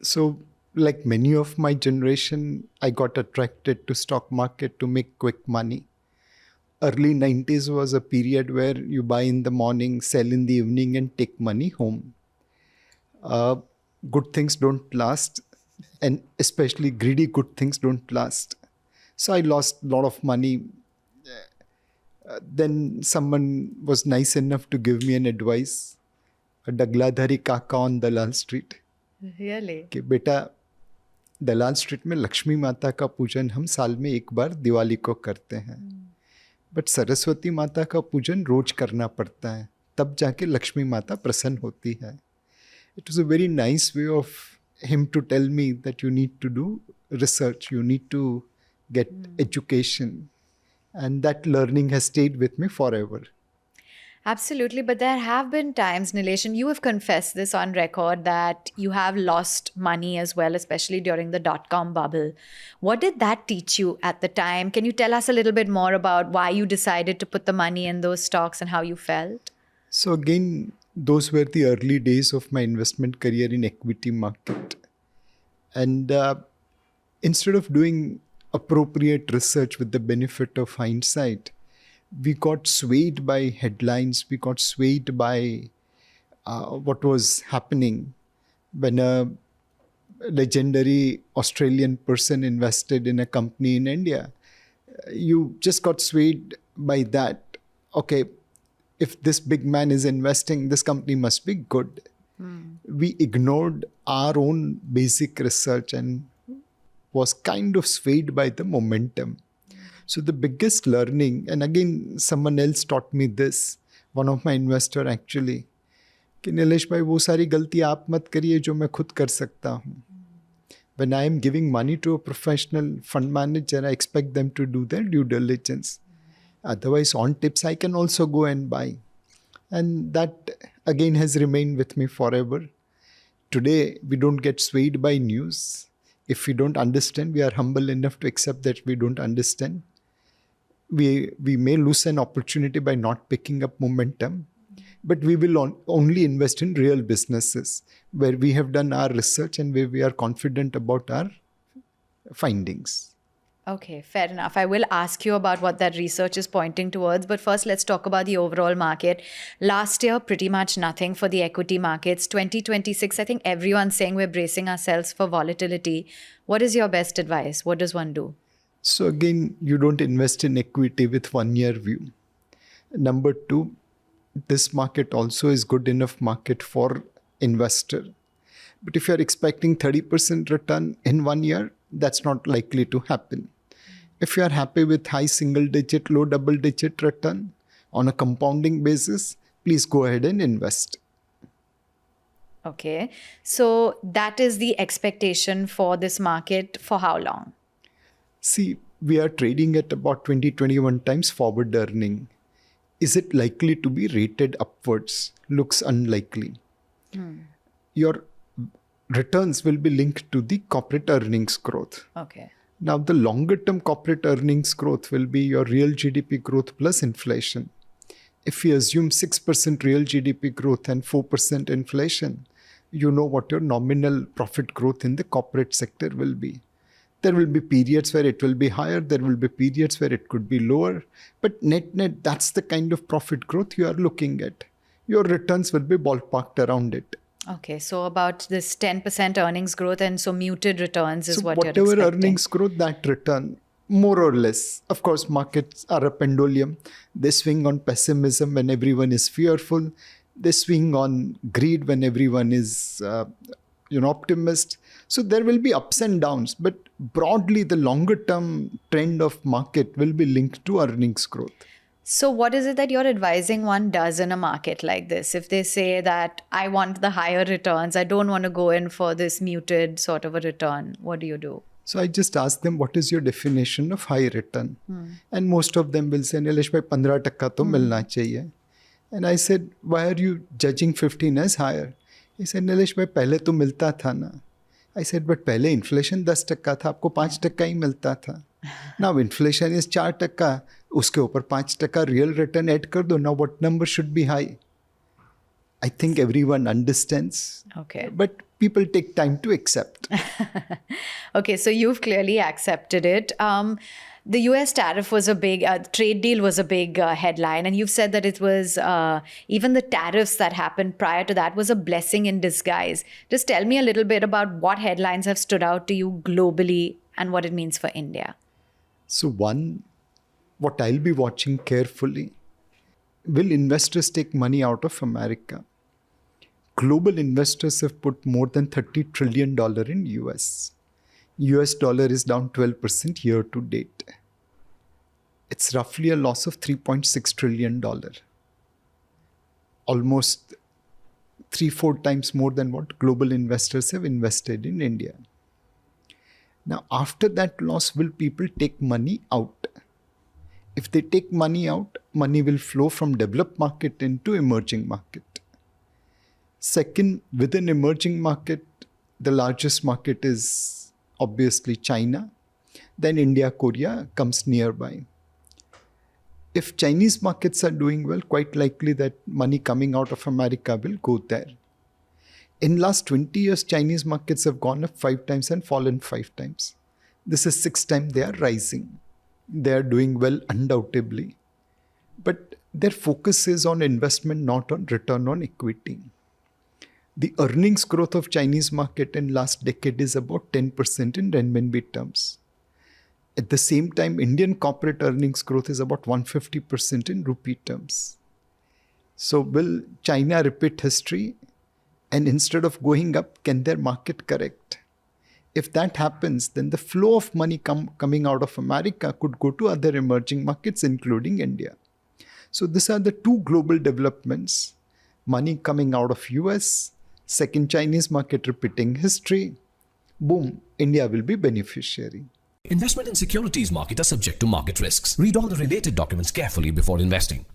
So, like many of my generation, I got attracted to stock market to make quick money. Early 90s was a period where you buy in the morning, sell in the evening, and take money home. Uh, Good things don't last, and especially greedy good things don't last. So I lost a lot of money. Then someone was nice enough to give me an advice, a Dagladhari Kaka on Dalal Street. Really? कि बेटा दलाल street में लक्ष्मी माता का पूजन हम साल में एक बार दिवाली को करते हैं, बट सरस्वती माता का पूजन रोज करना पड़ता है, तब जाके लक्ष्मी माता प्रसन्न होती है. It was a very nice way of him to tell me that you need to do research, you need to get education, and that learning has stayed with me forever. Absolutely. But there have been times, Nilesh, and you have confessed this on record, that you have lost money as well, especially during the dot-com bubble. What did that teach you at the time? Can you tell us a little bit more about why you decided to put the money in those stocks and how you felt? So again, those were the early days of my investment career in equity market. And instead of doing appropriate research with the benefit of hindsight, we got swayed by headlines, we got swayed by what was happening. When a legendary Australian person invested in a company in India, you just got swayed by that. Okay, if this big man is investing, this company must be good. We ignored our own basic research and was kind of swayed by the momentum. So the biggest learning, and again, someone else taught me this, one of my investor actually, कि नीलेश भाई वो सारी गलती आप मत करिए जो मैं खुद कर सकता हूँ. When I am giving money to a professional fund manager, I expect them to do their due diligence. Otherwise, on tips, I can also go and buy. And that again has remained with me forever. Today, we don't get swayed by news. If we don't understand, we are humble enough to accept that we don't understand. We may lose an opportunity by not picking up momentum, but we will only invest in real businesses where we have done our research and where we are confident about our findings. Okay, fair enough. I will ask you about what that research is pointing towards. But first, let's talk about the overall market. Last year, pretty much nothing for the equity markets. 2026, I think everyone's saying we're bracing ourselves for volatility. What is your best advice? What does one do? So again, you don't invest in equity with 1 year view. Number two, this market also is good enough market for investor. But if you're expecting 30% return in 1 year, that's not likely to happen. If you are happy with high single digit, low double digit return on a compounding basis, please go ahead and invest. Okay. So that is the expectation for this market for how long? See, we are trading at about 20-21 times forward earning. Is it likely to be rated upwards? Looks unlikely. Your returns will be linked to the corporate earnings growth. Okay. Now, the longer term corporate earnings growth will be your real GDP growth plus inflation. If we assume 6% real GDP growth and 4% inflation, you know what your nominal profit growth in the corporate sector will be. There will be periods where it will be higher, there will be periods where it could be lower, but net, that's the kind of profit growth you are looking at. Your returns will be ballparked around it. Okay, so about this 10% earnings growth, and so muted returns is what you're expecting. Whatever earnings growth, that return, more or less. Of course, markets are a pendulum. They swing on pessimism when everyone is fearful. They swing on greed when everyone is optimist. So there will be ups and downs, but broadly the longer term trend of market will be linked to earnings growth. So what is it that you're advising one does in a market like this? If they say that I want the higher returns, I don't want to go in for this muted sort of a return, what do you do? So I just ask them, what is your definition of high return? And most of them will say, Nilesh bhai, 15% to milna chahiye. And I said, why are you judging 15 as higher? He said, Nilesh bhai, pehle to milta tha na. I said, but pehle inflation 10% tha, aapko 5% hi milta tha. Now inflation is 4%, uske upar 5% real return add kar do. Now what number should be high? I think everyone understands. Okay. But people take time to accept. Okay, so you've clearly accepted it. The US tariff was a big, trade deal was a big headline. And you've said that it was, even the tariffs that happened prior to that was a blessing in disguise. Just tell me a little bit about what headlines have stood out to you globally and what it means for India. So one, what I'll be watching carefully, will investors take money out of America? Global investors have put more than $30 trillion in US. US dollar is down 12% year to date. It's roughly a loss of $3.6 trillion. Almost 3-4 times more than what global investors have invested in India. Now, after that loss, will people take money out? If they take money out, money will flow from developed market into emerging market. Second, within emerging market, the largest market is obviously China. Then India, Korea comes nearby. If Chinese markets are doing well, quite likely that money coming out of America will go there. In last 20 years, Chinese markets have gone up 5 times and fallen 5 times. This is 6th time they are rising. They are doing well undoubtedly. But their focus is on investment, not on return on equity. The earnings growth of Chinese market in last decade is about 10% in renminbi terms. At the same time, Indian corporate earnings growth is about 150% in rupee terms. So will China repeat history? And instead of going up, can their market correct? If that happens, then the flow of money coming out of America could go to other emerging markets, including India. So these are the 2 global developments. Money coming out of US, second Chinese market repeating history. Boom, India will be beneficiary. Investment in securities market are subject to market risks. Read all the related documents carefully before investing.